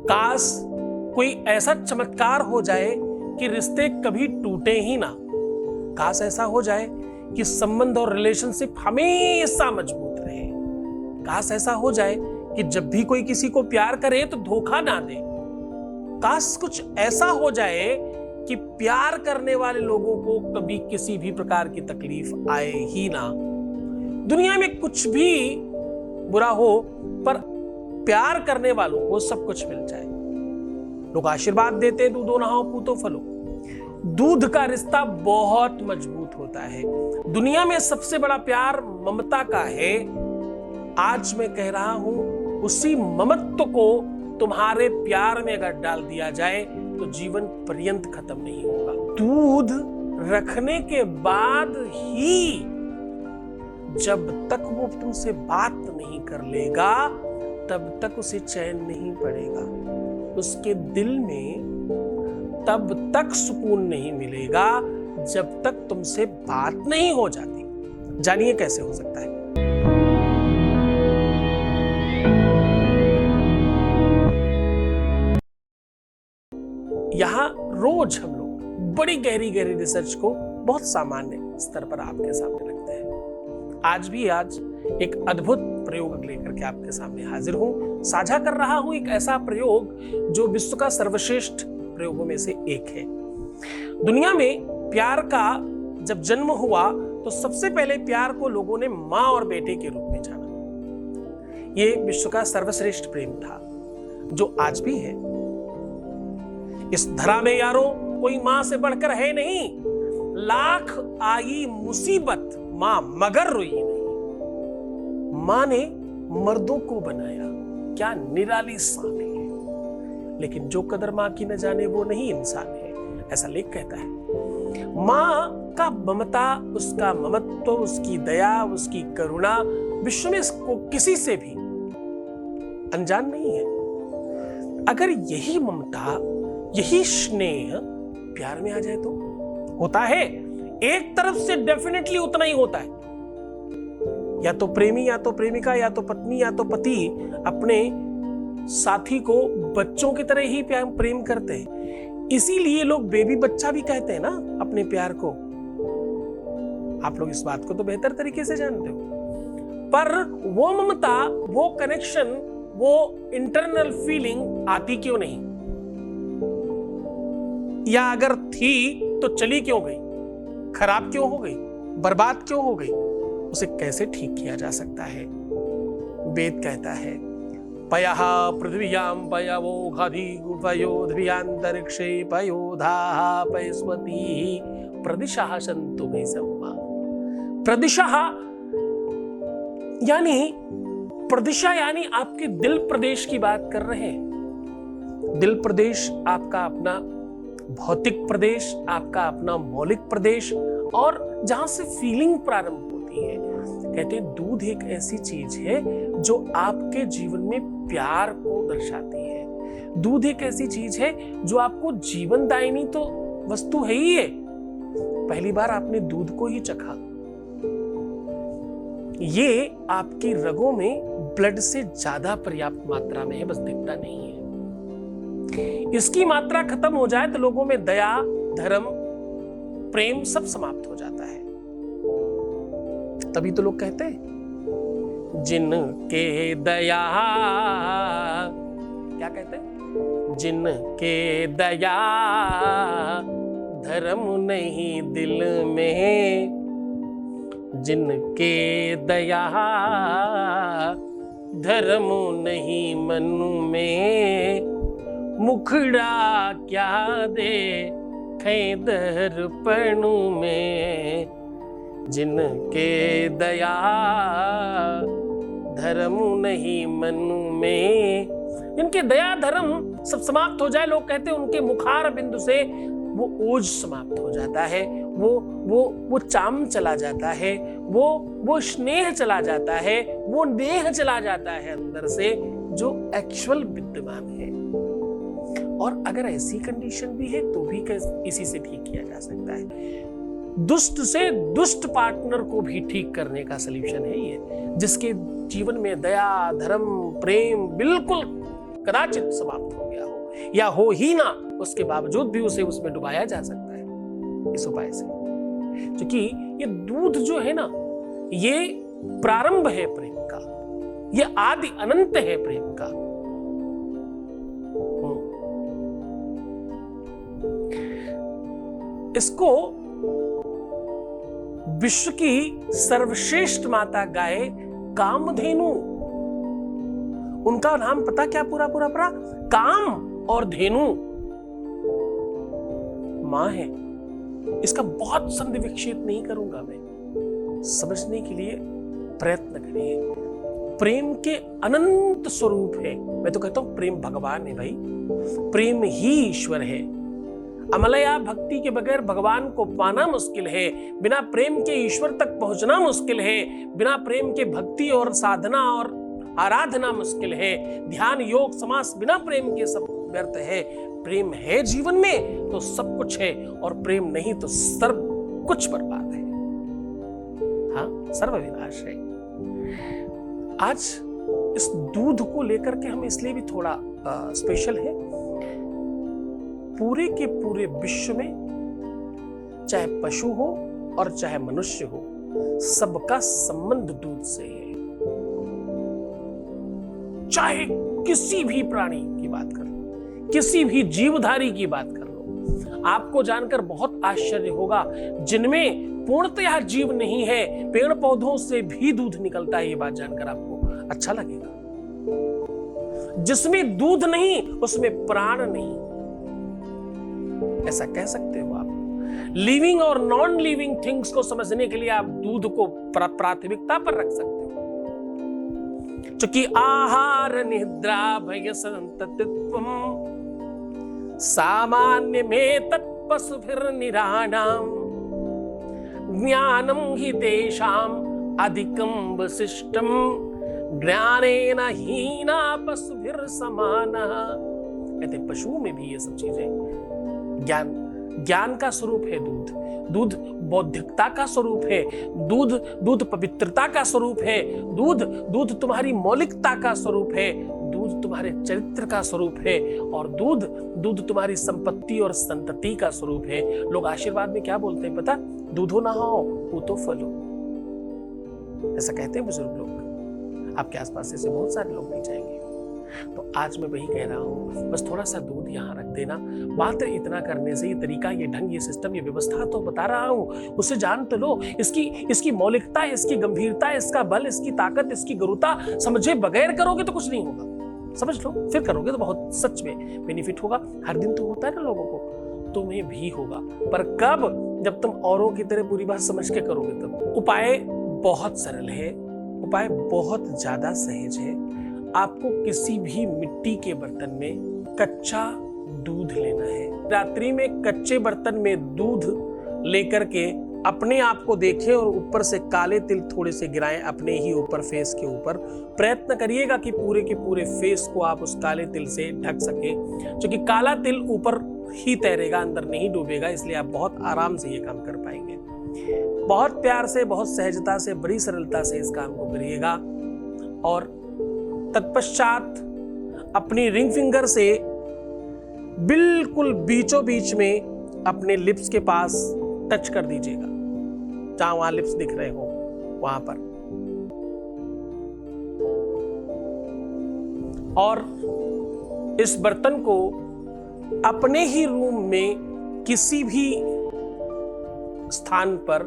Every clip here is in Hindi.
काश कोई ऐसा चमत्कार हो जाए कि रिश्ते कभी टूटे ही ना। काश ऐसा हो जाए कि संबंध और रिलेशनशिप हमेशा मजबूत रहे। काश ऐसा हो जाए कि जब भी कोई किसी को प्यार करे तो धोखा ना दे। काश कुछ ऐसा हो जाए कि प्यार करने वाले लोगों को कभी किसी भी प्रकार की तकलीफ आए ही ना। दुनिया में कुछ भी बुरा हो पर प्यार करने वालों को सब कुछ मिल जाए। लोग आशीर्वाद देते, दूधो नहाओ पूतो फलो। दूध का रिश्ता बहुत मजबूत होता है। दुनिया में सबसे बड़ा प्यार ममता का है। आज मैं कह रहा हूं, उसी ममत्व को तुम्हारे प्यार में अगर डाल दिया जाए तो जीवन पर्यंत खत्म नहीं होगा। दूध रखने के बाद ही जब तक वो तुमसे बात नहीं कर लेगा तब तक उसे चैन नहीं पड़ेगा। उसके दिल में तब तक सुकून नहीं मिलेगा जब तक तुमसे बात नहीं हो जाती। जानिए कैसे हो सकता है। यहां रोज हम लोग बड़ी गहरी रिसर्च को बहुत सामान्य स्तर पर आपके सामने रखते हैं। आज एक अद्भुत प्रयोग लेकर के आपके सामने हाजिर हूं। साझा कर रहा हूं एक ऐसा प्रयोग जो विश्व का सर्वश्रेष्ठ प्रयोगों में से एक है। दुनिया में प्यार का जब जन्म हुआ तो सबसे पहले प्यार को लोगों ने मां और बेटे के रूप में जाना। यह विश्व का सर्वश्रेष्ठ प्रेम था जो आज भी है। इस धरा में यारो कोई मां से बढ़कर है नहीं। लाख आई मुसीबत मां मगर रोई नहीं। मां ने मर्दों को बनाया, क्या निराली शान है। लेकिन जो कदर मां की न जाने वो नहीं इंसान है, ऐसा लेख कहता है। मां का ममता, उसका ममत्व, उसकी दया, उसकी करुणा विश्व में किसी से भी अनजान नहीं है। अगर यही ममता, यही स्नेह प्यार में आ जाए तो होता है। एक तरफ से डेफिनेटली उतना ही होता है। या तो प्रेमी, या तो प्रेमिका, या तो पत्नी, या तो पति अपने साथी को बच्चों की तरह ही प्रेम करते हैं। इसीलिए लोग बेबी बच्चा भी कहते हैं ना अपने प्यार को। आप लोग इस बात को तो बेहतर तरीके से जानते हो। पर वो ममता, वो कनेक्शन, वो इंटरनल फीलिंग आती क्यों नहीं? या अगर थी तो चली क्यों गई? खराब क्यों हो गई? बर्बाद क्यों हो गई? उसे कैसे ठीक किया जा सकता है? वेद कहता है, पयः पृथ्व्यां पयवो घाधि गुफयोधृयांतरिक्षे पयोधाः पयस्वती प्रदिशः सन्तु मे सम्मा। प्रदिशः यानी प्रदिशा यानी आपके दिल प्रदेश की बात कर रहे हैं। दिल प्रदेश आपका अपना भौतिक प्रदेश, आपका अपना मौलिक प्रदेश, और जहां से फीलिंग प्रारंभ होती है। कहते हैं दूध एक ऐसी चीज है जो आपके जीवन में प्यार को दर्शाती है। दूध एक ऐसी चीज है जो आपको जीवनदायिनी तो वस्तु है ही है। पहली बार आपने दूध को ही चखा, ये आपकी रगों में ब्लड से ज्यादा पर्याप्त मात्रा में है, बस दिखता नहीं है। इसकी मात्रा खत्म हो जाए तो लोगों में दया, धर्म, प्रेम सब समाप्त हो जाता है। तभी तो लोग कहते हैं जिनके दया, क्या कहते हैं? जिनके दया धर्म नहीं दिल में, जिनके दया धर्म नहीं मन में, मुखड़ा क्या दे दर्पण में, जिनके दया धर्म नहीं मन में। इनके दया धर्म सब समाप्त हो जाए, लोग कहते हैं उनके मुखार बिंदु से वो ओज समाप्त हो जाता है, वो चाम चला जाता है, वो स्नेह चला जाता है, वो नेह चला जाता है अंदर से जो एक्चुअल विद्यमान है। और अगर ऐसी कंडीशन भी है तो भी इसी से ठीक किया जा सकता है। दुष्ट से दुष्ट पार्टनर को भी ठीक करने का सलूशन है ये, जिसके जीवन में दया, धर्म, प्रेम बिल्कुल कदाचित समाप्त हो गया हो, या हो ही ना, उसके बावजूद भी उसे उसमें डुबाया जा सकता है इस उपाय से। क्योंकि ये दूध जो है ना, ये प्रारंभ है प्रेम का, ये आदि अनंत है प्रेम का। इसको विश्व की सर्वश्रेष्ठ माता गाय कामधेनु, उनका नाम पता क्या पूरा काम और धेनु मां है। इसका बहुत संधि विक्षेप नहीं करूंगा मैं, समझने के लिए प्रयत्न करिए। प्रेम के अनंत स्वरूप है। मैं तो कहता हूं प्रेम भगवान है भाई, प्रेम ही ईश्वर है। अमलया भक्ति के बगैर भगवान को पाना मुश्किल है, बिना प्रेम के ईश्वर तक पहुंचना मुश्किल है, बिना प्रेम के भक्ति और साधना और आराधना मुश्किल है। ध्यान योग समास बिना प्रेम के सब व्यर्थ है। प्रेम है जीवन में तो सब कुछ है, और प्रेम नहीं तो सर्व कुछ बर्बाद है। हाँ, सर्वविनाश है। आज इस दूध को लेकर के हम इसलिए भी थोड़ा स्पेशल है। पूरे के पूरे विश्व में चाहे पशु हो और चाहे मनुष्य हो, सबका संबंध दूध से है। चाहे किसी भी प्राणी की बात कर लो, किसी भी जीवधारी की बात कर लो, आपको जानकर बहुत आश्चर्य होगा, जिनमें पूर्णतः जीव नहीं है, पेड़ पौधों से भी दूध निकलता है। ये बात जानकर आपको अच्छा लगेगा। जिसमें दूध नहीं उसमें प्राण नहीं, ऐसा कह सकते हो आप। लिविंग और नॉन लिविंग थिंग्स को समझने के लिए आप दूध को प्राथमिकता पर रख सकते हो। चूंकि आहार निद्रा भय संततित्वम सामान्य में तत्पशुभिर निराणाम ज्ञानम ही तेषाम अधिकम वशिष्टम ज्ञानेन हीना पशुभिर समानः। कहते पशुओं में भी ये सब चीजें ज्ञान का स्वरूप है। दूध बौद्धिकता का स्वरूप है। दूध पवित्रता का स्वरूप है। दूध तुम्हारी मौलिकता का स्वरूप है। दूध तुम्हारे चरित्र का स्वरूप है। और दूध तुम्हारी संपत्ति और संतति का स्वरूप है। लोग आशीर्वाद में क्या बोलते हैं पता? दूधो नहाओ पूतो फलो, ऐसा कहते हैं बुजुर्ग लोग। आपके आसपास ऐसे बहुत सारे लोग मिल जाएंगे। तो आज मैं वही कह रहा हूं, बस थोड़ा सा दूध यहाँ रख देना। बात इतना करने से, ये तरीका, ये ढंग, ये सिस्टम, ये व्यवस्था तो बता रहा हूं, उसे जान तो लो। इसकी मौलिकता, इसकी गंभीरता, इसका बल, इसकी ताकत, इसकी गुरुता समझे बगैर करोगे तो कुछ नहीं होगा। समझ लो, फिर करोगे तो बहुत सच में बेनिफिट होगा। हर दिन तो होता है ना लोगों को, तुम्हें भी होगा, पर कब? जब तुम औरों की तरह पूरी बात समझ के करोगे तब। उपाय बहुत सरल है, उपाय बहुत ज्यादा सहज है। आपको किसी भी मिट्टी के बर्तन में कच्चा दूध लेना है। रात्रि में कच्चे बर्तन में दूध लेकर के अपने आप को देखें और ऊपर से काले तिल थोड़े से गिराएं अपने ही ऊपर, फेस के ऊपर। प्रयत्न करिएगा कि पूरे के पूरे फेस को आप उस काले तिल से ढक सके, क्योंकि काला तिल ऊपर ही तैरेगा, अंदर नहीं डूबेगा। इसलिए आप बहुत आराम से ये काम कर पाएंगे। बहुत प्यार से, बहुत सहजता से, बड़ी सरलता से इस काम को करिएगा। और तत्पश्चात अपनी रिंग फिंगर से बिल्कुल बीचों बीच में अपने लिप्स के पास टच कर दीजिएगा, जहां वहां लिप्स दिख रहे हो वहां पर। और इस बर्तन को अपने ही रूम में किसी भी स्थान पर,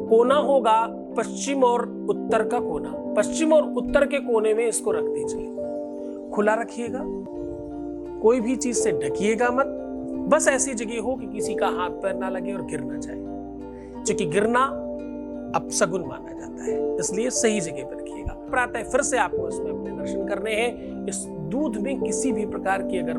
कोना होगा पश्चिम और उत्तर का कोना, पश्चिम और उत्तर के कोने में इसको रख दीजिए। खुला रखिएगा, कोई भी चीज से ढकिएगा मत। बस ऐसी जगह हो कि किसी का हाथ पैर ना लगे और गिर ना जाए, क्योंकि गिरना अपशगुन माना जाता है। इसलिए सही जगह पर रखिएगा। प्रातः फिर से आपको इसमें अपने दर्शन करने हैं। इस दूध में किसी भी प्रकार की अगर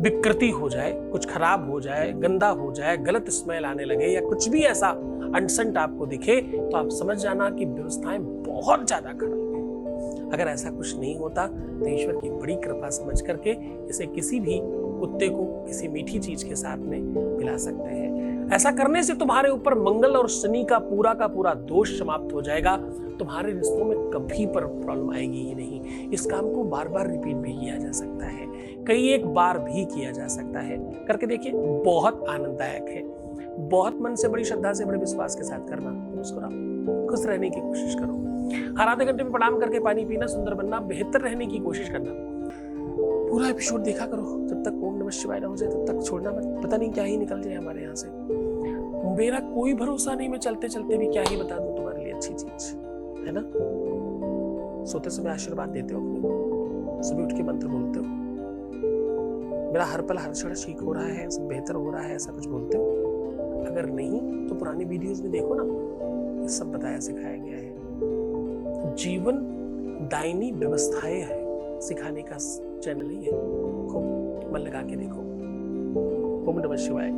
विकृति हो जाए, कुछ खराब हो जाए, गंदा हो जाए, गलत स्मेल आने लगे, या कुछ भी ऐसा अनसंट आपको दिखे, तो आप समझ जाना कि व्यवस्थाएं बहुत ज्यादा खराब है। अगर ऐसा कुछ नहीं होता तो ईश्वर की बड़ी कृपा समझ करके इसे किसी भी कुत्ते को किसी मीठी चीज के साथ में पिला सकते हैं। ऐसा करने से तुम्हारे ऊपर मंगल और शनि का पूरा दोष समाप्त हो जाएगा। तुम्हारे रिश्तों में कभी पर प्रॉब्लम आएगी ही नहीं। इस काम को बार बार रिपीट भी किया जा सकता है, कई एक बार भी किया जा सकता है। करके देखिए, बहुत आनंददायक है। बहुत मन से, बड़ी श्रद्धा से, बड़े विश्वास के साथ करना। मुस्कुराओ, खुश रहने की कोशिश करो, हर आधे घंटे में प्रणाम करके पानी पीना, सुंदर बनना, बेहतर रहने की कोशिश करना। पूरा एपिसोड देखा करो, जब तक ओम नमः शिवाय ना हो जाए तब तक छोड़ना मत। पता नहीं क्या ही निकल जाए हमारे यहाँ से। मेरा कोई भरोसा नहीं, मैं चलते चलते भी क्या ही बता दूं तुम्हारे लिए अच्छी चीज, है ना। सोते समय आशीर्वाद देते हो अपने को, सुबह उठ के मंत्र बोलते हो, मेरा हर पल हर क्षण ठीक हो रहा है, सब बेहतर हो रहा है, ऐसा कुछ बोलते हो। अगर नहीं तो पुरानी वीडियोस में देखो ना, ये सब बताया सिखाया गया है। जीवन दायनी व्यवस्थाएं है सिखाने का चैनल ही है, खूब मन लगा के देखो। ओम नमः शिवाय।